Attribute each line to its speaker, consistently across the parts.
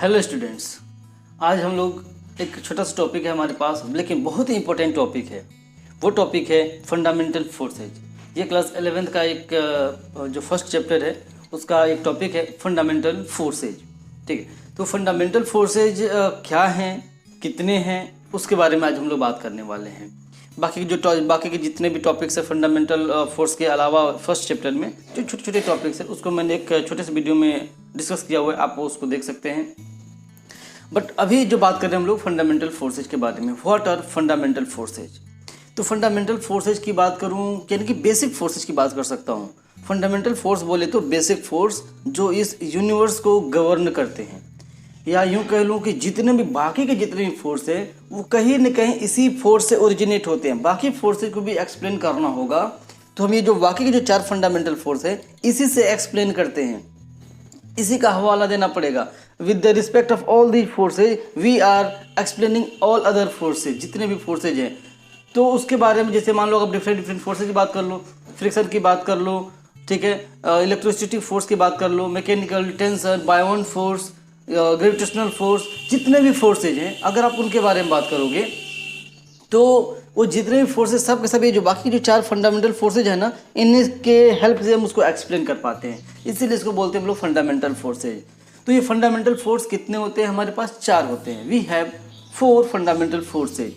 Speaker 1: Hello students, आज हम लोग एक छोटा सा टॉपिक है हमारे पास, लेकिन बहुत ही इंपॉर्टेंट टॉपिक है। वो टॉपिक है फंडामेंटल फोर्सेज। ये क्लास 11th का एक जो फर्स्ट चैप्टर है उसका एक टॉपिक है फंडामेंटल फोर्सेज। ठीक है, तो फंडामेंटल फोर्सेज क्या हैं, कितने हैं, उसके बारे में आज हम लोग बात करने वाले हैं। बाकी के जितने भी टॉपिक्स है फंडामेंटल फोर्स के अलावा फर्स्ट चैप्टर में जो छोटे छोटे टॉपिक्स है उसको मैंने एक छोटे से वीडियो में डिस्कस किया हुआ है, आप उसको देख सकते हैं। बट अभी जो बात कर रहे हैं हम लोग फंडामेंटल फोर्सेज के बारे में। What are fundamental forces? तो फंडामेंटल फोर्सेज की बात करूं यानी कि बेसिक फोर्सेज की बात कर सकता हूं। फंडामेंटल फोर्स बोले तो बेसिक फोर्स जो इस यूनिवर्स को गवर्न करते हैं, या यूं कह लूँ कि जितने भी फोर्स है वो कहीं न कहीं इसी फोर्स से ओरिजिनेट होते हैं। बाकी फोर्सेज को भी एक्सप्लेन करना होगा तो हम ये जो बाकी के जो 4 फंडामेंटल फोर्स है इसी से एक्सप्लेन करते हैं, इसी का हवाला देना पड़ेगा। With the respect of all these forces we are explaining all other forces, जितने भी फोर्सेज हैं। तो उसके बारे में जैसे मान लो आप डिफरेंट फोर्सेज की बात कर लो, फ्रिक्शन की बात कर लो, ठीक है, इलेक्ट्रोस्टैटिक फोर्स की बात कर लो, mechanical, tension, buoyant force, gravitational force, जितने भी फोर्सेज हैं अगर आप उनके बारे में बात करोगे तो वो जितने भी फोर्सेज सब के सब ये जो बाकी जो 4 फंडामेंटल फोर्सेज है ना, इनके हेल्प से हम उसको एक्सप्लेन कर पाते हैं, इसीलिए इसको बोलते हैं हम लोग फंडामेंटल फोर्सेज। तो ये फंडामेंटल फोर्स कितने होते हैं? हमारे पास 4 होते हैं। We have 4 fundamental forces.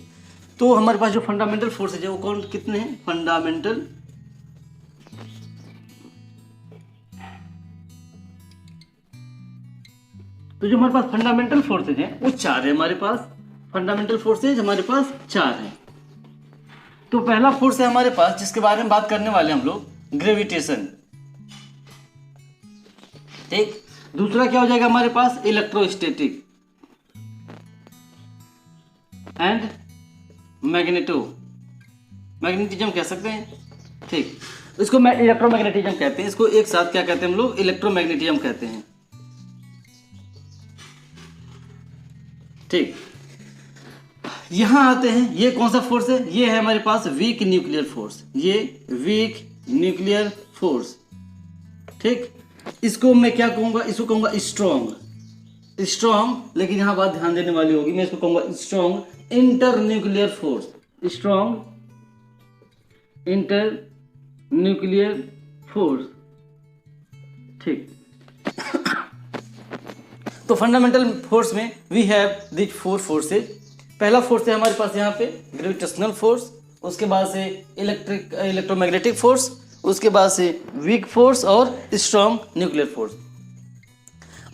Speaker 1: तो हमारे पास जो फंडामेंटल फोर्सेज है वो कौन कितने हैं? फंडामेंटल तो जो हमारे पास फंडामेंटल फोर्सेज हैं वो 4 है। हमारे पास फंडामेंटल फोर्सेज हमारे पास 4 हैं। तो पहला फोर्स है हमारे पास जिसके बारे में बात करने वाले हम लोग, ग्रेविटेशन। ठीक, दूसरा क्या हो जाएगा हमारे पास? इलेक्ट्रोस्टैटिक एंड मैग्नेटिज्म कह सकते हैं। ठीक, इसको इलेक्ट्रोमैग्नेटिज्म कहते हैं। इसको एक साथ क्या कहते हैं हम लोग? इलेक्ट्रोमैग्नेटिज्म कहते हैं। ठीक, यहां आते हैं, ये कौन सा फोर्स है? ये है हमारे पास वीक न्यूक्लियर फोर्स। ये वीक न्यूक्लियर फोर्स। ठीक, इसको मैं क्या कहूंगा? इसको कहूंगा स्ट्रॉन्ग, लेकिन यहां बात ध्यान देने वाली होगी, मैं इसको कहूंगा strong inter nuclear force. Strong inter nuclear force. ठीक, तो फंडामेंटल फोर्स में वी हैव दिस 4 फोर्सेज। पहला फोर्स है हमारे पास यहाँ पे ग्रेविटेशनल फोर्स, उसके बाद से इलेक्ट्रोमैग्नेटिक फोर्स, उसके बाद से वीक फोर्स और स्ट्रॉन्ग न्यूक्लियर फोर्स।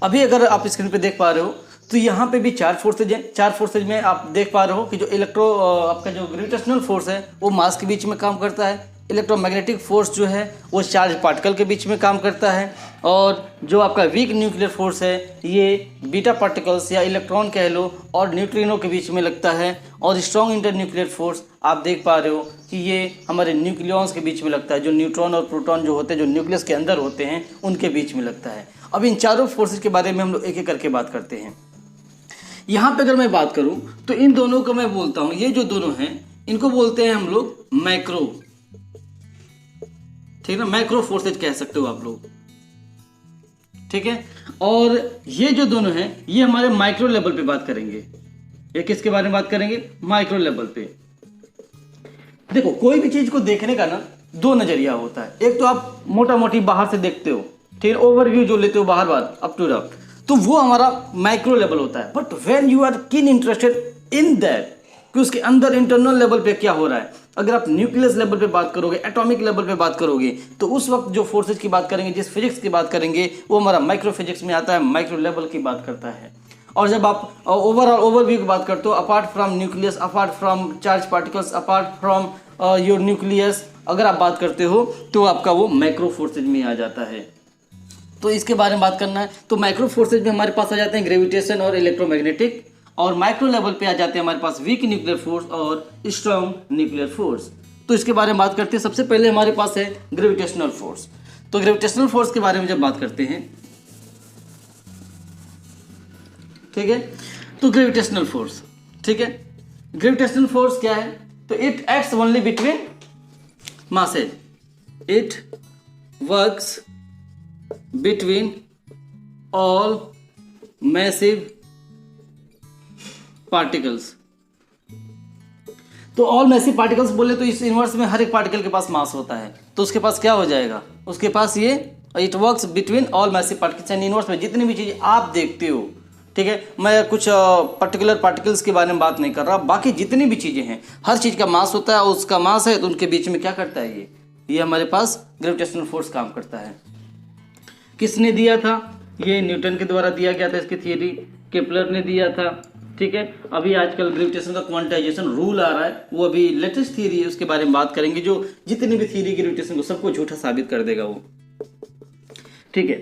Speaker 1: अभी अगर आप स्क्रीन पे देख पा रहे हो तो यहाँ पे भी 4 फोर्सेज हैं। 4 फोर्सेज में आप देख पा रहे हो कि जो आपका जो ग्रेविटेशनल फोर्स है वो मास के बीच में काम करता है। इलेक्ट्रोमैग्नेटिक फोर्स जो है वो चार्ज पार्टिकल के बीच में काम करता है, और जो आपका वीक न्यूक्लियर फोर्स है ये बीटा पार्टिकल्स या इलेक्ट्रॉन कह लो और न्यूट्रिनो के बीच में लगता है। और स्ट्रॉन्ग इंटर न्यूक्लियर फोर्स आप देख पा रहे हो कि ये हमारे न्यूक्लियॉन्स के बीच में लगता है, जो न्यूट्रॉन और प्रोटॉन जो होते हैं जो न्यूक्लियस के अंदर होते हैं उनके बीच में लगता है। अब इन चारों फोर्सेज के बारे में हम लोग एक एक करके बात करते हैं। यहाँ पे अगर मैं बात करूँ तो इन दोनों को मैं बोलता हूँ, ये जो दोनों हैं इनको बोलते हैं हम लोग मैक्रो। ठीक है ना, मैक्रो फोर्सेज कह सकते हो आप लोग। ठीक है, और ये जो दोनों हैं ये हमारे माइक्रो लेवल पे बात करेंगे। ये किसके बारे में बात करेंगे? माइक्रो लेवल पे। देखो, कोई भी चीज को देखने का ना 2 नजरिया होता है। एक तो आप मोटा मोटी बाहर से देखते हो, ठीक है, ओवरव्यू जो लेते हो बाहर अप टू डाउन, तो वो हमारा माइक्रो लेवल होता है। But when you are keen interested in that कि उसके अंदर इंटरनल लेवल पे क्या हो रहा है, अगर आप न्यूक्लियस लेवल पे बात करोगे, एटॉमिक लेवल पे बात करोगे, तो उस वक्त जो फोर्सेज की बात करेंगे, जिस फिजिक्स की बात करेंगे, वो हमारा माइक्रो फिजिक्स में आता है, माइक्रो लेवल की बात करता है। और जब आप ओवरऑल ओवरव्यू की बात करते हो, apart from nucleus, apart from charge particles, apart from your nucleus, अगर आप बात करते हो तो आपका वो माइक्रो फोर्सेज में आ जाता है। तो इसके बारे में बात करना है तो माइक्रो फोर्सेज में हमारे पास आ जाते हैं ग्रेविटेशन और इलेक्ट्रोमैग्नेटिक, और माइक्रो लेवल पे आ जाते हैं हमारे पास वीक न्यूक्लियर फोर्स और स्ट्रॉन्ग न्यूक्लियर फोर्स। तो इसके बारे में बात करते हैं। सबसे पहले हमारे पास है ग्रेविटेशनल फोर्स। तो ग्रेविटेशनल फोर्स के बारे में जब बात करते हैं, ठीक है, तो ग्रेविटेशनल फोर्स, ठीक है, ग्रेविटेशनल फोर्स क्या है? तो it acts only between masses. It works between all massive particles. तो ऑल मैसिव पार्टिकल्स बोले तो इस यूनिवर्स में हर एक पार्टिकल के पास मास होता है, तो उसके पास क्या हो जाएगा, उसके पास ये it works between all massive particles. यानी यूनिवर्स में जितनी भी चीज़ें आप देखते हो, ठीक है, मैं कुछ पर्टिकुलर पार्टिकल्स के बारे में बात नहीं कर रहा, बाकी जितनी भी चीज़ें हैं हर चीज़ का मास होता है, और उसका मास है तो उनके बीच में क्या करता है, ये हमारे पास ग्रेविटेशनल फोर्स काम करता है। किसने दिया था, ये न्यूटन के द्वारा दिया गया था, इसकी थियरी केपलर ने दिया था, ठीक है। अभी आजकल ग्रेविटेशन का क्वांटाइजेशन रूल आ रहा है, वो अभी लेटेस्ट थियरी है, उसके बारे में बात करेंगे, जो जितनी भी थियरी ग्रेविटेशन को सबको झूठा साबित कर देगा वो, ठीक है।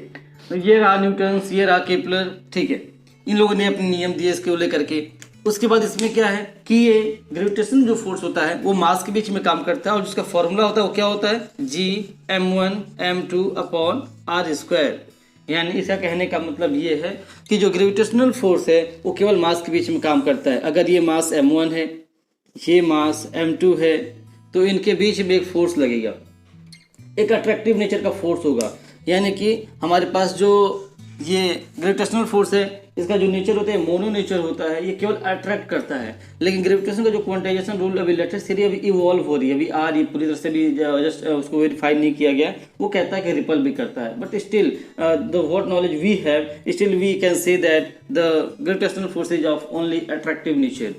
Speaker 1: तो ये रहा न्यूटन, ये रहा केपलर, ठीक है, इन लोगों ने अपने नियम दिए इसके लेकर के। उसके बाद इसमें क्या है कि ये ग्रेविटेशन जो फोर्स होता है वो मास के बीच में काम करता है, और जिसका फॉर्मूला होता है वो क्या होता है, Gm1m2/r²। यानी इसका कहने का मतलब ये है कि जो ग्रेविटेशनल फोर्स है वो केवल मास के बीच में काम करता है। अगर ये मास m1 है, ये मास m2 है, तो इनके बीच में एक फोर्स लगेगा, एक अट्रैक्टिव नेचर का फोर्स होगा। यानी कि हमारे पास जो ये ग्रेविटेशनल फोर्स है इसका जो नेचर होता है मोनो नेचर होता है, ये केवल अट्रैक्ट करता है। लेकिन ग्रेविटेशन का जो क्वांटाइजेशन रूल अभी लेटेस्ट थ्योरी अभी इवॉल्व हो रही है, अभी आ रही, पूरी तरह से भी जस्ट उसको वेरीफाई नहीं किया गया, वो कहता है कि रिपल भी करता है। But still the what knowledge we have, still we can say that the gravitational force is of only attractive nature,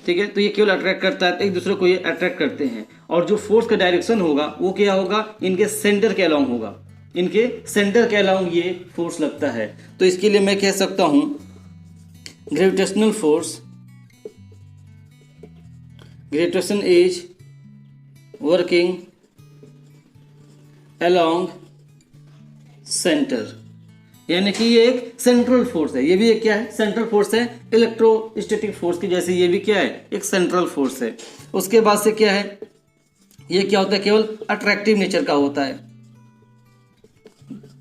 Speaker 1: ठीक है। तो ये केवल अट्रैक्ट करता है, तो एक दूसरे को ये अट्रैक्ट करते हैं, और जो फोर्स का डायरेक्शन होगा वो क्या होगा, इनके सेंटर के अलोंग होगा, इनके सेंटर के अलोंग ये फोर्स लगता है। तो इसके लिए मैं कह सकता हूं gravitational force, gravitation is working along centre, यानी कि ये एक सेंट्रल फोर्स है। ये भी एक क्या है, सेंट्रल फोर्स है, इलेक्ट्रोस्टैटिक फोर्स की जैसे ये भी क्या है, एक सेंट्रल फोर्स है। उसके बाद से क्या है, ये क्या होता है, केवल अट्रैक्टिव नेचर का होता है,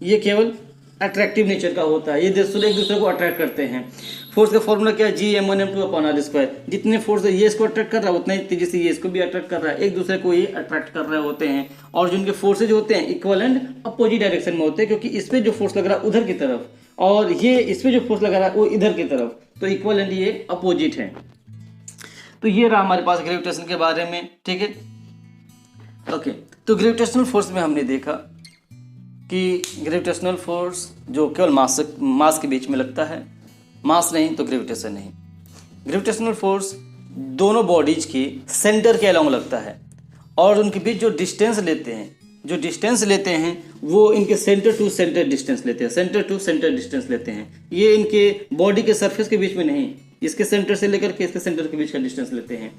Speaker 1: ये केवल अट्रैक्टिव नेचर का होता है, ये एक दूसरे को अट्रैक्ट करते हैं। फोर्स का फॉर्मूला क्या है, Gm1m2/r²। जितने फोर्स है ये इसको अट्रैक्ट कर रहा है, उतना ही तेजी से ये इसको भी अट्रैक्ट कर रहा है, एक दूसरे को ये अट्रैक्ट कर रहे होते हैं। और जो इनके फोर्सेज होते हैं इक्वल एंड अपोजिट डायरेक्शन में होते हैं, क्योंकि इस पे जो फोर्स लग रहा है उधर की तरफ, और ये इस पे जो फोर्स लग रहा है वो इधर की तरफ, तो इक्वल एंड ये अपोजिट है। तो ये रहा हमारे पास ग्रेविटेशन के बारे में, ठीक है। ओके, तो ग्रेविटेशनल फोर्स में हमने देखा कि ग्रेविटेशनल फोर्स जो केवल मास के बीच में लगता है, मास नहीं तो ग्रेविटेशन नहीं। ग्रेविटेशनल फोर्स दोनों बॉडीज के सेंटर के अलोंग लगता है, और उनके बीच जो डिस्टेंस लेते हैं वो इनके सेंटर टू सेंटर डिस्टेंस लेते हैं, सेंटर टू सेंटर डिस्टेंस लेते हैं। ये इनके बॉडी के सरफेस के बीच में नहीं, इसके सेंटर से लेकर के इसके सेंटर के बीच का डिस्टेंस लेते हैं।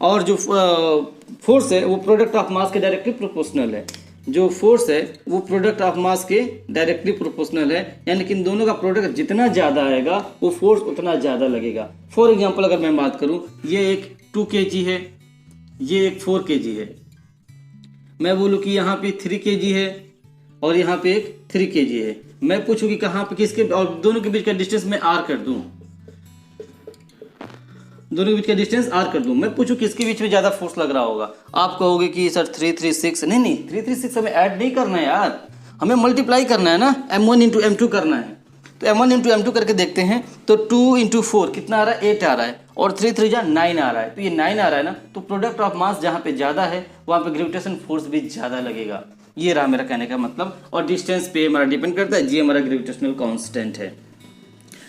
Speaker 1: और जो फोर्स है वो प्रोडक्ट ऑफ मास के डायरेक्टली प्रोपोर्शनल है, जो फोर्स है वो प्रोडक्ट ऑफ मास के डायरेक्टली प्रोपोर्शनल है। यानी कि इन दोनों का प्रोडक्ट जितना ज़्यादा आएगा वो फोर्स उतना ज़्यादा लगेगा। फॉर एग्जांपल अगर मैं बात करूं, ये एक 2 kg है, ये एक 4 kg है, मैं बोलूं कि यहाँ पे 3 kg है और यहाँ पे एक 3 kg है, मैं पूछूं कि कहाँ पे किसके, और दोनों के बीच का डिस्टेंस मैं r कर दूं, दोनों के बीच का डिस्टेंस r कर दूं, मैं पूछूं किसके बीच में ज़्यादा फोर्स लग रहा होगा, आप कहोगे कि सर 336। नहीं 336 हमें ऐड नहीं करना है यार, हमें मल्टीप्लाई करना है ना, m1 इंटू m2 करना है। तो m1 इंटू m2 करके देखते हैं, तो 2 इंटू 4 कितना आ रहा है, 8 आ रहा है, और 3 3 जा 9 आ रहा है। तो ये 9 आ रहा है ना, तो प्रोडक्ट ऑफ मास जहाँ पे ज़्यादा है वहाँ पे ग्रेविटेशन फोर्स भी ज़्यादा लगेगा। ये रहा मेरा कहने का मतलब, और डिस्टेंस पे हमारा डिपेंड करता है, जी हमारा ग्रेविटेशनल कांस्टेंट है।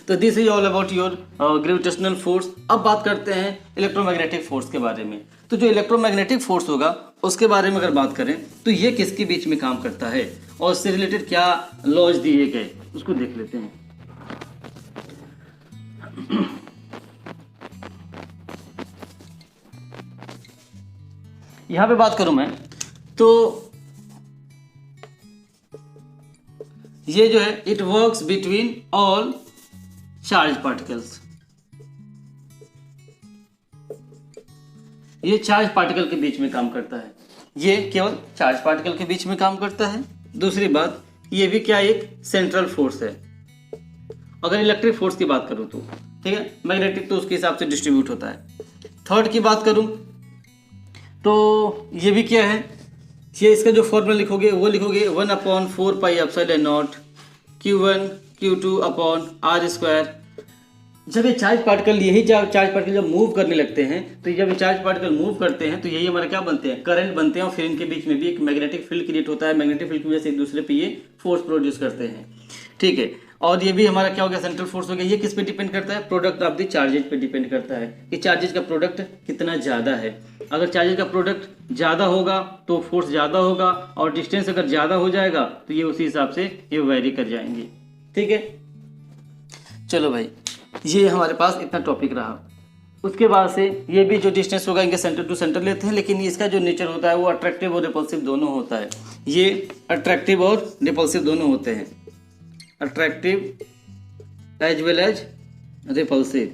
Speaker 1: तो this is all about your gravitational force. अब बात करते हैं इलेक्ट्रोमैग्नेटिक फोर्स के बारे में। तो जो इलेक्ट्रोमैग्नेटिक फोर्स होगा उसके बारे में अगर बात करें तो ये किसके बीच में काम करता है और उससे रिलेटेड क्या लॉज दिए गए उसको देख लेते हैं। यहां पे बात करूं मैं तो ये जो है it works between all charge particles, ये चार्ज पार्टिकल के बीच में काम करता है, ये केवल चार्ज पार्टिकल के बीच में काम करता है। दूसरी बात, ये भी क्या एक सेंट्रल फोर्स है। अगर इलेक्ट्रिक फोर्स की बात करूं तो ठीक है, मैग्नेटिक तो उसके हिसाब से डिस्ट्रीब्यूट होता है। थर्ड की बात करूं तो ये भी क्या है, ये इसका जो फॉर्मूला लिखोगे वो लिखोगे 1/4 pi epsilon not Q1 Q2 upon R² जब ये चार्ज पार्टिकल यही चार्ज पार्टिकल जब मूव करने लगते हैं, तो जब ये चार्ज पार्टिकल मूव करते हैं तो यही हमारा क्या बनते हैं, करंट बनते हैं, और फिर इनके बीच में भी एक मैग्नेटिक फील्ड क्रिएट होता है। मैग्नेटिक फील्ड की वजह से एक दूसरे पे ये फोर्स प्रोड्यूस करते हैं, ठीक है। और ये भी हमारा क्या हो गया, सेंट्रल फोर्स हो गया। ये किस पे डिपेंड करता है, प्रोडक्ट ऑफ द चार्जेज पे डिपेंड करता है कि चार्जेज का प्रोडक्ट कितना ज़्यादा है। अगर चार्जेज का प्रोडक्ट ज़्यादा होगा तो फोर्स ज़्यादा होगा, और डिस्टेंस अगर ज़्यादा हो जाएगा तो ये उसी हिसाब से ये वेरी कर जाएंगे, ठीक है। चलो भाई, ये हमारे पास इतना टॉपिक रहा। उसके बाद से ये भी जो डिस्टेंस होगा इनके सेंटर टू सेंटर लेते हैं, लेकिन इसका जो नेचर होता है वो अट्रैक्टिव और रिपल्सिव दोनों होता है। ये अट्रैक्टिव और रिपल्सिव दोनों होते हैं, attractive as well as repulsive.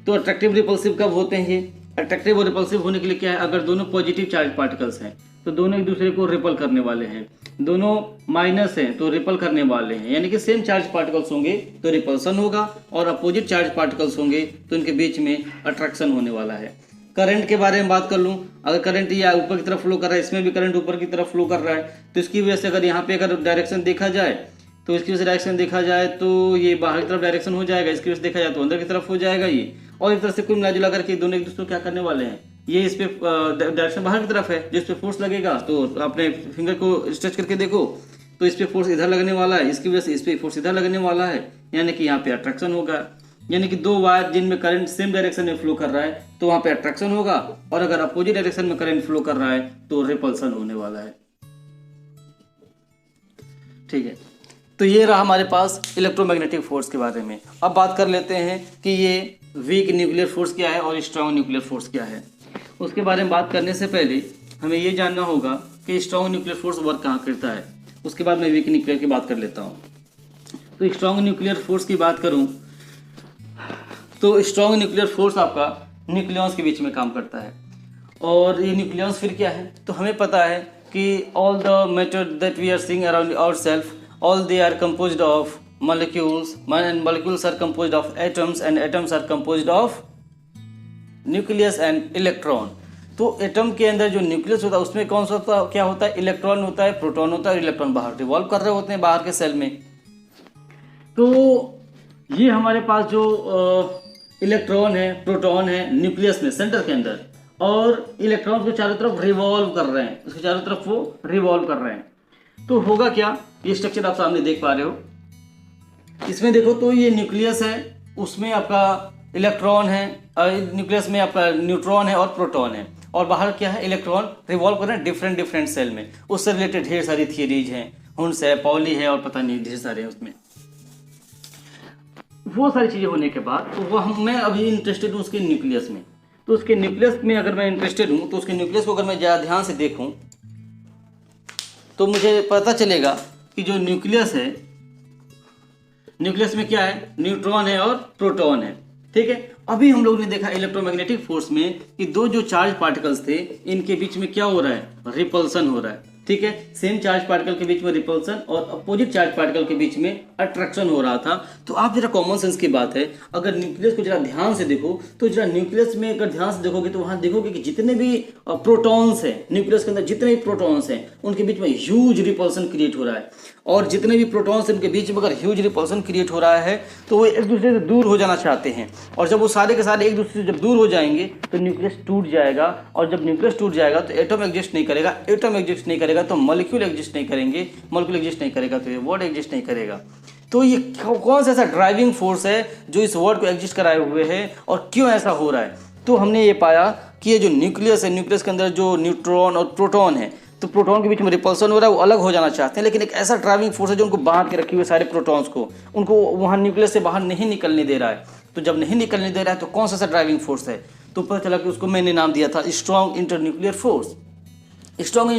Speaker 1: तो अट्रैक्टिव रिपल्सिव कब होते हैं ये, अट्रैक्टिव और रिपल्सिव होने के लिए क्या है, अगर दोनों पॉजिटिव चार्ज पार्टिकल्स हैं तो दोनों एक दूसरे को रिपल करने वाले हैं, दोनों माइनस हैं तो रिपल करने वाले हैं, यानी कि सेम चार्ज पार्टिकल्स होंगे तो रिपल्सन होगा, और अपोजिट चार्ज पार्टिकल्स होंगे तो इनके बीच में अट्रैक्शन होने वाला है। करंट के बारे में बात कर लूँ, अगर करंट या ऊपर की तरफ फ्लो कर रहा है, इसमें भी करंट ऊपर की तरफ फ्लो कर रहा है, तो इसकी वजह से अगर यहाँ पे अगर डायरेक्शन देखा जाए तो इसकी वजह से डायरेक्शन देखा जाए तो ये बाहर की तरफ डायरेक्शन हो जाएगा, इसकी वजह से देखा जाए तो अंदर की तरफ हो जाएगा ये। और एक तरह से कुल मिला जुला करके दोनों एक दूसरे को क्या करने वाले हैं, ये इस पे डायरेक्शन बाहर की तरफ है, जिस पे फोर्स लगेगा तो अपने फिंगर को स्ट्रेच करके देखो तो इस पे फोर्स इधर लगने वाला है, इसकी वजह से इस पे फोर्स इधर लगने वाला है, यानी कि यहाँ पे अट्रैक्शन होगा। यानी कि दो वायर जिनमें करंट सेम डायरेक्शन में फ्लो कर रहा है तो वहाँ पे अट्रैक्शन होगा, और अगर अपोजिट डायरेक्शन में करंट फ्लो कर रहा है तो रिपल्सन होने वाला है, ठीक है। तो ये रहा हमारे पास इलेक्ट्रोमैग्नेटिक फोर्स के बारे में। अब बात कर लेते हैं कि ये वीक न्यूक्लियर फोर्स क्या है और स्ट्रॉन्ग न्यूक्लियर फोर्स क्या है। उसके बारे में बात करने से पहले हमें ये जानना होगा कि स्ट्रॉन्ग न्यूक्लियर फोर्स वर्क कहाँ करता है, उसके बाद मैं वीक न्यूक्लियर की बात कर लेता हूँ। तो स्ट्रॉन्ग न्यूक्लियर फोर्स की बात करूँ तो स्ट्रॉन्ग न्यूक्लियर फोर्स आपका न्यूक्लियॉन्स के बीच में काम करता है, और ये न्यूक्लियॉन्स फिर क्या है, तो हमें पता है कि all the matter that we are seeing around ourself, all they are composed of molecules, and molecules are composed of atoms, and atoms are composed of nucleus and electron। तो एटम के अंदर जो न्यूक्लियस होता है उसमें कौन सा होता है, क्या होता है, इलेक्ट्रॉन होता है, प्रोटॉन होता है, और इलेक्ट्रॉन बाहर रिवॉल्व कर रहे होते हैं बाहर के सेल में। तो ये हमारे पास जो इलेक्ट्रॉन है, प्रोटॉन है न्यूक्लियस में सेंटर के अंदर, और इलेक्ट्रॉन को चारों तरफ रिवॉल्व कर रहे हैं, उसके चारों तरफ वो रिवॉल्व कर रहे हैं। तो होगा क्या, ये स्ट्रक्चर आप सामने देख पा रहे हो, इसमें देखो तो ये न्यूक्लियस है, उसमें आपका इलेक्ट्रॉन है, न्यूक्लियस में आपका न्यूट्रॉन है और प्रोटॉन है, और बाहर क्या है, इलेक्ट्रॉन रिवॉल्व कर रहे हैं डिफरेंट सेल में। उससे रिलेटेड ढेर सारी थियरीज हैं, हुंस है, पॉली है, और पता नहीं ढेर सारे हैं उसमें। वो सारी चीज़ें होने के बाद तो वो मैं अभी इंटरेस्टेड हूँ उसके न्यूक्लियस में। तो उसके न्यूक्लियस में अगर मैं इंटरेस्टेड हूँ तो उसके न्यूक्लियस को अगर मैं ज़्यादा ध्यान से देखूँ तो मुझे पता चलेगा कि जो न्यूक्लियस है, न्यूक्लियस में क्या है, न्यूट्रॉन है और प्रोटॉन है, ठीक है। अभी हम लोग ने देखा इलेक्ट्रोमैग्नेटिक फोर्स में कि दो जो चार्ज पार्टिकल्स थे इनके बीच में क्या हो रहा है, रिपल्सन हो रहा है, ठीक है। सेम चार्ज पार्टिकल के बीच में रिपल्सन और अपोजिट चार्ज पार्टिकल के बीच में अट्रैक्शन हो रहा था। तो आप जरा कॉमन सेंस की बात है, अगर न्यूक्लियस को जरा ध्यान से देखो तो जरा न्यूक्लियस में अगर ध्यान से देखोगे तो वहां देखोगे कि जितने भी प्रोटॉन्स हैं न्यूक्लियस के अंदर, जितने भी प्रोटॉन्स हैं उनके बीच में ह्यूज रिपल्सन क्रिएट हो रहा है, और जितने भी प्रोटॉन्स उनके बीच में अगर ह्यूज रिपल्सन क्रिएट हो रहा है तो वो एक दूसरे से दूर हो जाना चाहते हैं, और जब वो सारे के सारे एक दूसरे से जब दूर हो जाएंगे तो न्यूक्लियस टूट जाएगा, और जब न्यूक्लियस टूट जाएगा तो एटम एग्जिस्ट नहीं करेगा, एटम एग्जिस्ट नहीं करेगा तो मॉलिक्यूल एग्जिस्ट नहीं करेंगे, मॉलिक्यूल एग्जिस्ट नहीं करेगा तो ये वर्ड एग्जिस्ट नहीं करेगा। तो ये कौन सा ऐसा ड्राइविंग फोर्स है जो इस वर्ड को एग्जिस्ट कराए हुए है और क्यों ऐसा हो रहा है? तो हमने ये पाया कि ये जो न्यूक्लियस है, न्यूक्लियस के अंदर जो न्यूट्रॉन और प्रोटॉन है, तो प्रोटॉन के बीच में रिपल्सन हो रहा है, वो अलग हो जाना चाहते हैं, लेकिन एक ऐसा ड्राइविंग फोर्स है जो उनको बांध के रखे हुए सारे प्रोटॉन्स को, उनको वहाँ न्यूक्लियस से बाहर नहीं निकलने दे रहा है। तो जब नहीं निकलने दे रहा है तो कौन सा ऐसा ड्राइविंग फोर्स है? तो पता चला कि उसको मैंने नाम दिया था स्ट्रॉन्ग इंटरन्यूक्लियर फोर्स। स्ट्रॉन्ग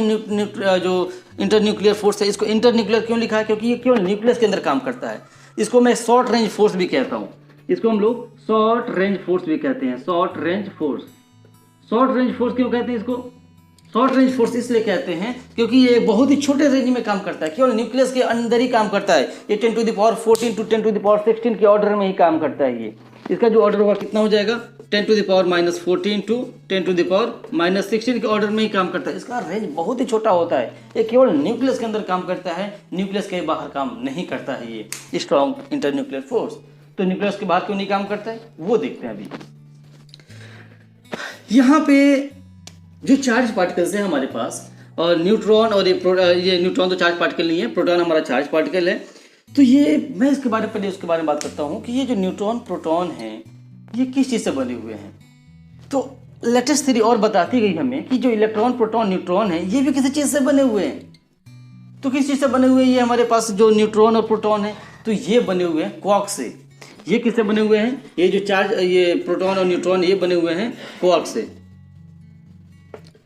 Speaker 1: जो इंटरन्यूक्लियर फोर्स है, इसको इंटरन्यूक्लियर क्यों लिखा है? क्योंकि ये केवल न्यूक्लियस के अंदर काम करता है। इसको मैं शॉर्ट रेंज फोर्स भी कहता हूँ, इसको हम लोग शॉर्ट रेंज फोर्स भी कहते हैं, short range force. Short range force क्यों कहते हैं इसको? शॉर्ट रेंज फोर्स इसलिए कहते हैं क्योंकि ये बहुत ही छोटे रेंज में काम करता है, केवल न्यूक्लियस के अंदर ही काम करता है। ये 10⁻14 टू 10⁻16 के ऑर्डर में ही काम करता है। ये इसका जो ऑर्डर होगा कितना हो जाएगा? 10⁻−14 टू 10⁻−16 के ऑर्डर में ही काम करता है। इसका रेंज बहुत ही छोटा होता है, ये केवल न्यूक्लियस के अंदर काम करता है, न्यूक्लियस के बाहर काम नहीं करता है ये स्ट्रॉन्ग इंटरन्यूक्लियर फोर्स। तो न्यूक्लियस के बाद क्यों नहीं काम करता है वो देखते हैं अभी। यहाँ पे जो चार्ज पार्टिकल्स हैं हमारे पास, और न्यूट्रॉन और ये न्यूट्रॉन तो चार्ज पार्टिकल नहीं है, प्रोटॉन हमारा चार्ज पार्टिकल है। तो ये मैं इसके बारे में पहले उसके बारे में बात करता हूँ कि ये जो न्यूट्रॉन प्रोटॉन हैं ये किस चीज़ से बने हुए हैं। तो लेटेस्ट थ्योरी और बताती गई हमें कि जो इलेक्ट्रॉन प्रोटॉन न्यूट्रॉन है ये भी किसी चीज़ से बने हुए हैं। तो किस चीज़ से बने हुए हैं ये हमारे पास जो न्यूट्रॉन और प्रोटॉन है, तो ये बने हुए हैं क्वार्क से। ये किससे बने हुए हैं, ये जो चार्ज ये प्रोटॉन और न्यूट्रॉन ये बने हुए हैं क्वार्क से,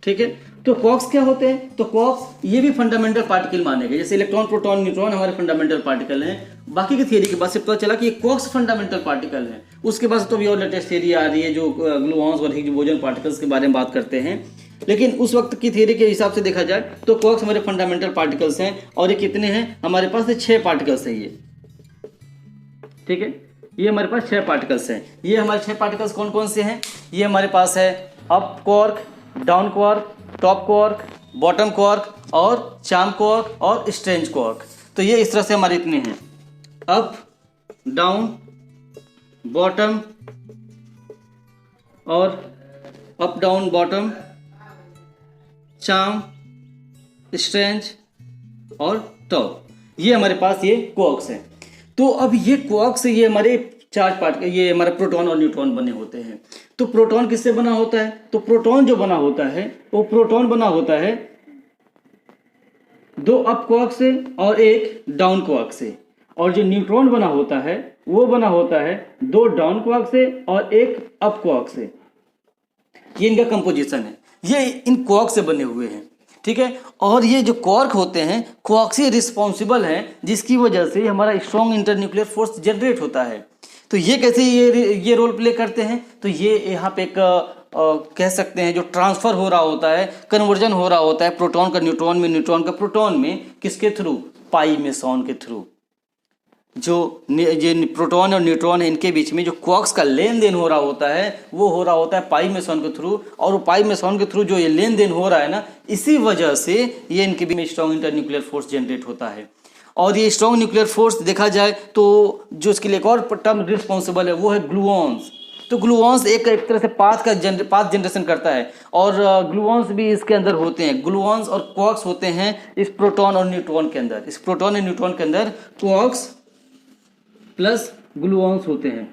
Speaker 1: ठीक है। तो क्वार्क्स क्या होते हैं, तो क्वार्क्स ये भी फंडामेंटल पार्टिकल माने गए। जैसे इलेक्ट्रॉन प्रोटॉन न्यूट्रॉन हमारे फंडामेंटल पार्टिकल हैं, बाकी की थियरी के बाद से पता चला कि ये क्वार्क्स फंडामेंटल पार्टिकल हैं। उसके बाद तो भी और लेटेस्ट थियरी आ रही है जो ग्लूऑन्स और हिग्स बोसन पार्टिकल्स के बारे में बात करते हैं। लेकिन उस वक्त की थियरी के हिसाब से देखा जाए तो क्वार्क्स हमारे फंडामेंटल पार्टिकल्स हैं। और ये कितने हैं हमारे पास, 6 पार्टिकल्स हैं ये, ठीक है। ये हमारे पास 6 पार्टिकल्स हैं। ये हमारे 6 पार्टिकल्स कौन कौन से हैं, ये हमारे पास है up quark, down quark, top quark, bottom quark और चार्म क्वार्क और स्ट्रेंज क्वार्क। तो ये इस तरह से हमारे इतने हैं, अप डाउन बॉटम और up down bottom, charm, strange और टॉप। ये हमारे पास ये क्वार्क्स हैं। तो अब ये क्वार्क्स ये हमारे चार्ज पार्टिकल, ये हमारे प्रोटॉन और न्यूट्रॉन बने होते हैं। तो प्रोटॉन किससे बना होता है, तो प्रोटॉन जो बना होता है वो प्रोटॉन बना होता है 2 अप क्वार्क से और 1 डाउन क्वार्क से। और जो न्यूट्रॉन बना होता है वो बना होता है 2 डाउन क्वार्क से और 1 अप क्वार्क से। ये इनका कंपोजिशन है, ये इन क्वार्क से बने हुए हैं, ठीक है। और ये जो क्वार्क होते हैं क्वार्क से रिस्पॉन्सिबल हैं, जिसकी वजह से हमारा स्ट्रॉन्ग इंटरन्यूक्लियर फोर्स जनरेट होता है। तो ये कैसे ये रोल प्ले करते हैं, तो ये यहाँ पे एक कह सकते हैं जो ट्रांसफ़र हो रहा होता है, कन्वर्जन हो रहा होता है प्रोटॉन का न्यूट्रॉन में, न्यूट्रॉन का प्रोटॉन में, किसके थ्रू, पाई मेसॉन के थ्रू। जो ये प्रोटॉन और न्यूट्रॉन है इनके बीच में जो क्वार्क्स का लेन देन हो रहा होता है वो हो रहा होता है पाई मेसॉन के थ्रू। और वो पाई मेसॉन के थ्रू जो ये लेन देन हो रहा है ना, इसी वजह से ये इनके बीच में स्ट्रॉन्ग इंटरन्यूक्लियर फोर्स जनरेट होता है। और ये स्ट्रॉन्ग न्यूक्लियर फोर्स देखा जाए तो जो इसके लिए एक और टर्म रिस्पॉन्सिबल है वो है ग्लूऑन्स। तो ग्लूऑन्स एक तरह से पाथ जनरेशन करता है, और ग्लूऑन्स भी इसके अंदर होते हैं। ग्लूऑन्स और क्वार्क्स होते हैं इस प्रोटॉन और न्यूट्रॉन के अंदर। इस प्रोटॉन और न्यूट्रॉन के अंदर क्वार्क्स प्लस ग्लूऑन्स होते हैं,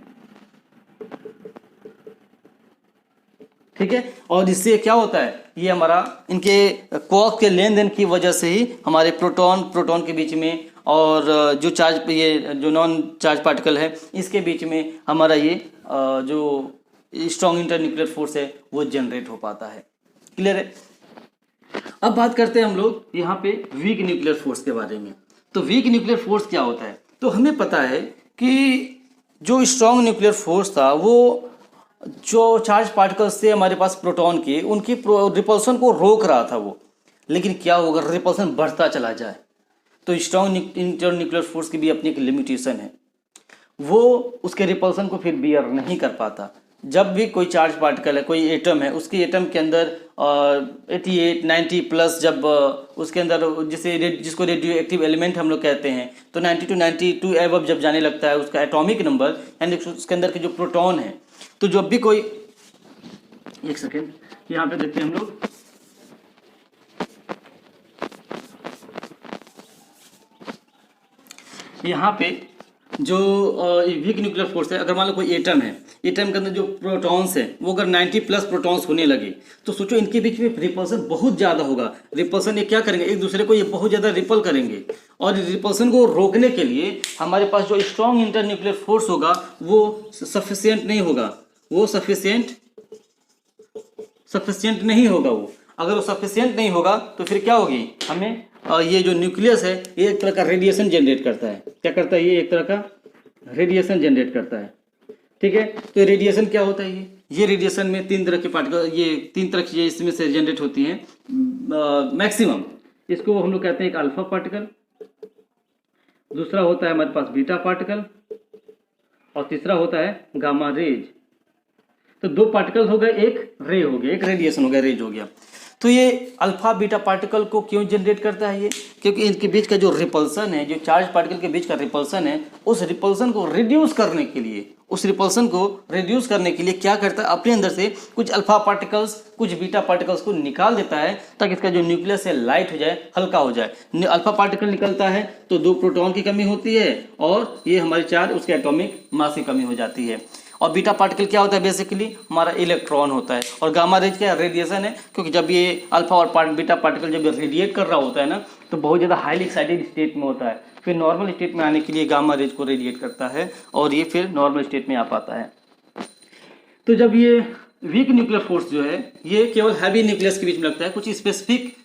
Speaker 1: ठीक है। और इससे क्या होता है, ये हमारा इनके क्वार्क के लेन देन की वजह से ही हमारे प्रोटॉन के बीच में और जो चार्ज ये जो नॉन चार्ज पार्टिकल है इसके बीच में हमारा ये जो स्ट्रॉन्ग इंटरन्यूक्लियर फोर्स है वो जनरेट हो पाता है। क्लियर है। अब बात करते हैं हम लोग यहाँ पे वीक न्यूक्लियर फोर्स के बारे में। तो वीक न्यूक्लियर फोर्स क्या होता है, तो हमें पता है कि जो स्ट्रॉन्ग न्यूक्लियर फोर्स था वो जो चार्ज पार्टिकल्स थे हमारे पास प्रोटॉन के, उनकी रिपल्सन को रोक रहा था वो। लेकिन क्या होगा, रिपल्सन बढ़ता चला जाए तो स्ट्रॉन्ग इंटरन्यूक्लियर फोर्स की भी अपनी एक लिमिटेशन है, वो उसके रिपल्सन को फिर बियर नहीं कर पाता। जब भी कोई चार्ज पार्टिकल है, कोई एटम है, उसके एटम के अंदर 88 90 प्लस जब उसके अंदर जिसको रेडियो एक्टिव एलिमेंट हम लोग कहते हैं, तो 90 to 92 एबव जब जाने लगता है उसका एटॉमिक नंबर, यानी उसके अंदर के जो प्रोटॉन है, तो जब भी कोई, एक सेकेंड यहाँ पे देखते हैं हम लोग, यहाँ पे जो वीक न्यूक्लियर फोर्स है, अगर मान लो कोई एटम है, एटम के अंदर जो प्रोटॉन्स है वो अगर 90 प्लस प्रोटॉन्स होने लगे तो सोचो इनके बीच में रिपल्सन बहुत ज़्यादा होगा। रिपल्सन ये क्या करेंगे, एक दूसरे को ये बहुत ज़्यादा रिपल करेंगे। और रिपल्सन को रोकने के लिए हमारे पास जो स्ट्रॉन्ग इंटरन्यूक्लियर फोर्स होगा वो सफिशियंट नहीं होगा, वो सफिशियंट नहीं होगा। वो अगर वो सफिशियंट नहीं होगा तो फिर क्या होगी, हमें ये जो न्यूक्लियस है ये एक तरह का रेडिएशन जनरेट करता है। क्या करता है, ये एक तरह का रेडिएशन जनरेट करता है, ठीक है। तो रेडिएशन क्या होता है, ये रेडिएशन में 3 तरह के पार्टिकल, ये 3 तरह की चीजें इसमें से जनरेट होती हैं मैक्सिमम। इसको हम लोग कहते हैं एक अल्फा पार्टिकल, दूसरा होता है हमारे पास बीटा पार्टिकल, और तीसरा होता है गामा रेज। तो 2 पार्टिकल हो गए, एक रे हो गया, एक रेडिएशन हो गया, रेज हो गया। तो ये अल्फा बीटा पार्टिकल को क्यों जनरेट करता है ये? क्योंकि इनके बीच का जो रिपल्सन है, जो चार्ज पार्टिकल के बीच का रिपल्सन है, उस रिपल्सन को रिड्यूस करने के लिए क्या करता है, अपने अंदर से कुछ अल्फा पार्टिकल्स, कुछ बीटा पार्टिकल्स को निकाल देता है ताकि इसका जो न्यूक्लियस है लाइट हो जाए, हल्का हो जाए। अल्फा पार्टिकल निकलता है तो 2 प्रोटॉन की कमी होती है और ये हमारी चार्ज उसके एटॉमिक मास की कमी हो जाती है। और बीटा पार्टिकल क्या होता है, बेसिकली हमारा इलेक्ट्रॉन होता है। और गामा रेज क्या रेडिएशन है, क्योंकि जब ये अल्फा और बीटा पार्टिकल जब रेडिएट कर रहा होता है ना, तो बहुत ज़्यादा हाईली एक्साइटेड स्टेट में होता है, फिर नॉर्मल स्टेट में आने के लिए गामा रेज को रेडिएट करता है और ये फिर नॉर्मल स्टेट में आ पाता है। तो जब ये वीक न्यूक्लियर फोर्स जो है ये केवल हैवी न्यूक्लियस के बीच में लगता है, कुछ स्पेसिफिक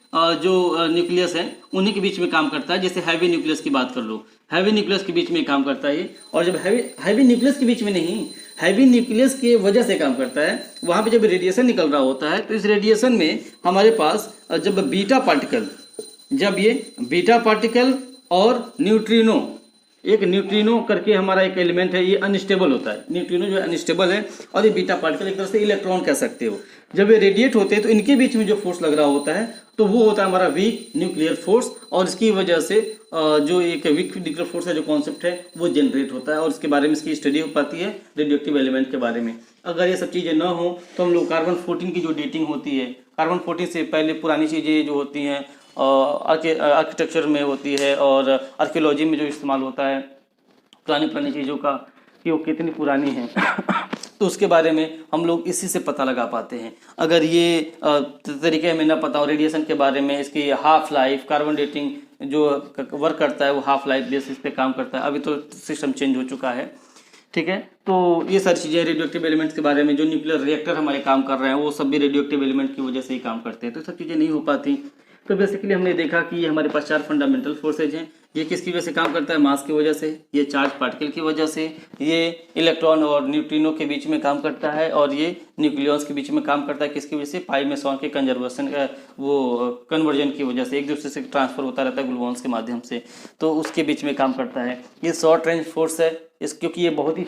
Speaker 1: जो न्यूक्लियस है उन्हीं के बीच में काम करता है। जैसे हैवी न्यूक्लियस की बात कर लो, हैवी न्यूक्लियस के बीच में काम करता है ये। और जब हैवी न्यूक्लियस के बीच में नहीं, हैवी न्यूक्लियस की वजह से काम करता है, वहाँ पे जब रेडिएशन निकल रहा होता है तो इस रेडिएशन में हमारे पास जब बीटा पार्टिकल और न्यूट्रिनो, एक न्यूट्रिनो करके हमारा एक एलिमेंट है, ये अनस्टेबल होता है। न्यूट्रिनो जो है अनस्टेबल है और ये बीटा पार्टिकल एक तरह से इलेक्ट्रॉन कह सकते हो। जब ये रेडिएट होते हैं तो इनके बीच में जो फोर्स लग रहा होता है तो वो होता है हमारा वीक न्यूक्लियर फोर्स। और इसकी वजह से जो एक वीक न्यूक्लियर फोर्स का जो कॉन्सेप्ट है वो जनरेट होता है और इसके बारे में इसकी स्टडी हो पाती है रेडियोएक्टिव एलिमेंट के बारे में। अगर ये सब चीज़ें ना हो तो हम लोग कार्बन 14 की जो डेटिंग होती है, कार्बन 14 से पहले पुरानी चीज़ें जो होती हैं आर्किटेक्चर में होती है और आर्कियोलॉजी में जो इस्तेमाल होता है पुरानी चीज़ों का कि वो कितनी पुरानी है तो उसके बारे में हम लोग इसी से पता लगा पाते हैं। अगर ये तरीके हमें ना पता हो रेडिएशन के बारे में, इसकी हाफ लाइफ, कार्बन डेटिंग जो वर्क करता है वो हाफ लाइफ बेसिस पे काम करता है। अभी तो सिस्टम चेंज हो चुका है, ठीक है। तो ये सारी चीज़ें रेडियोएक्टिव एलिमेंट्स के बारे में, जो न्यूक्लियर रिएक्टर हमारे काम कर रहे हैं वो सब भी रेडियोएक्टिव एलिमेंट की वजह से ही काम करते हैं। तो सब चीज़ें नहीं हो पाती। तो बेसिकली हमने देखा कि ये हमारे पास 4 फंडामेंटल फोर्सेज हैं। ये किसकी वजह से काम करता है, मास की वजह से, ये चार्ज पार्टिकल की वजह से, ये इलेक्ट्रॉन और न्यूट्रिनो के बीच में काम करता है और ये न्यूक्लियस के बीच में काम करता है। किसकी वजह से, पाई मेसॉन के कंजर्वेशन का वो कन्वर्जन की वजह से, एक दूसरे से ट्रांसफर होता रहता है ग्लूवॉन्स के माध्यम से, तो उसके बीच में काम करता है। ये शॉर्ट रेंज फोर्स है क्योंकि ये बहुत ही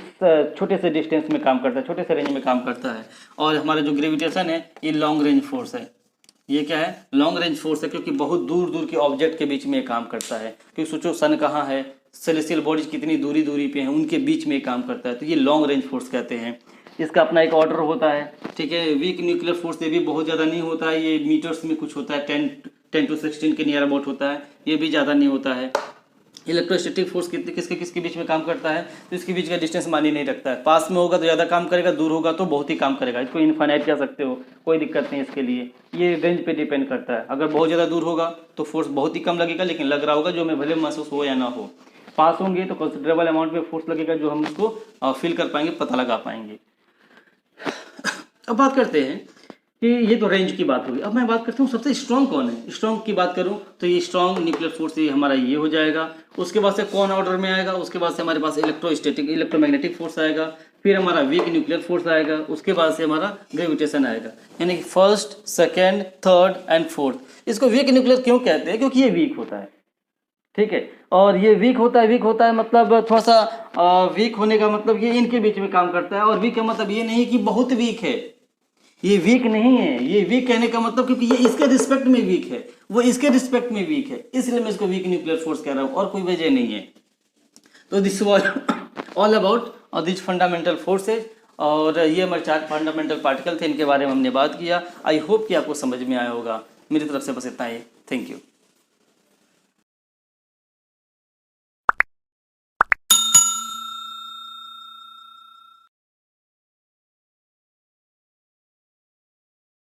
Speaker 1: छोटे से डिस्टेंस में काम करता है, छोटे से रेंज में काम करता है। और हमारा जो ग्रेविटेशन है ये लॉन्ग रेंज फोर्स है। ये क्या है, लॉन्ग रेंज फोर्स है, क्योंकि बहुत दूर दूर के ऑब्जेक्ट के बीच में काम करता है। क्योंकि सोचो सन कहाँ है, सेलेस्टियल बॉडीज कितनी दूरी पे हैं, उनके बीच में काम करता है, तो ये लॉन्ग रेंज फोर्स कहते हैं। इसका अपना एक ऑर्डर होता है, ठीक है। वीक न्यूक्लियर फोर्स ये भी बहुत ज़्यादा नहीं होता है, ये मीटर्स में कुछ होता है, 10 to 16 के नियर अबाउट होता है, ये भी ज़्यादा नहीं होता है। इलेक्ट्रोस्टैटिक फोर्स किसके बीच में काम करता है, तो इसके बीच का डिस्टेंस मानी नहीं रखता है। पास में होगा तो ज़्यादा काम करेगा, दूर होगा तो बहुत ही काम करेगा। इसको इनफाइनाइट कह सकते हो, कोई दिक्कत नहीं इसके लिए। ये रेंज पे डिपेंड करता है। अगर बहुत ज़्यादा दूर होगा तो फोर्स बहुत ही कम लगेगा, लेकिन लग रहा होगा जो हमें भले महसूस हो या ना हो। पास होंगे तो कंसिडरेबल अमाउंट में फोर्स लगेगा, जो हम उसको फील कर पाएंगे, पता लगा पाएंगे। अब बात करते हैं कि ये तो रेंज की बात होगी। अब मैं बात करता हूँ सबसे स्ट्रॉन्ग कौन है। स्ट्रॉन्ग की बात करूँ तो ये स्ट्रॉन्ग न्यूक्लियर फोर्स ये हमारा ये हो जाएगा। उसके बाद से कौन ऑर्डर में आएगा, उसके बाद से हमारे पास इलेक्ट्रोमैग्नेटिक फोर्स आएगा, फिर हमारा वीक न्यूक्लियर फोर्स आएगा, उसके बाद से हमारा ग्रेविटेशन आएगा। यानी कि first, second, third and fourth. इसको वीक न्यूक्लियर क्यों कहते हैं, क्योंकि ये वीक होता है, ठीक है। और ये वीक होता है मतलब थोड़ा सा वीक होने का मतलब ये इनके बीच में काम करता है। और वीक का मतलब ये नहीं कि बहुत वीक है, ये वीक नहीं है। ये वीक कहने का मतलब क्योंकि ये इसके रिस्पेक्ट में वीक है, वो इसके रिस्पेक्ट में वीक है, इसलिए मैं इसको वीक न्यूक्लियर फोर्स कह रहा हूँ, और कोई वजह नहीं है। तो this was all about this fundamental forces. और ये हमारे 4 फंडामेंटल पार्टिकल थे, इनके बारे में हमने बात किया। आई होप कि आपको समझ में आया होगा। मेरी तरफ से बस इतना ही। Thank you.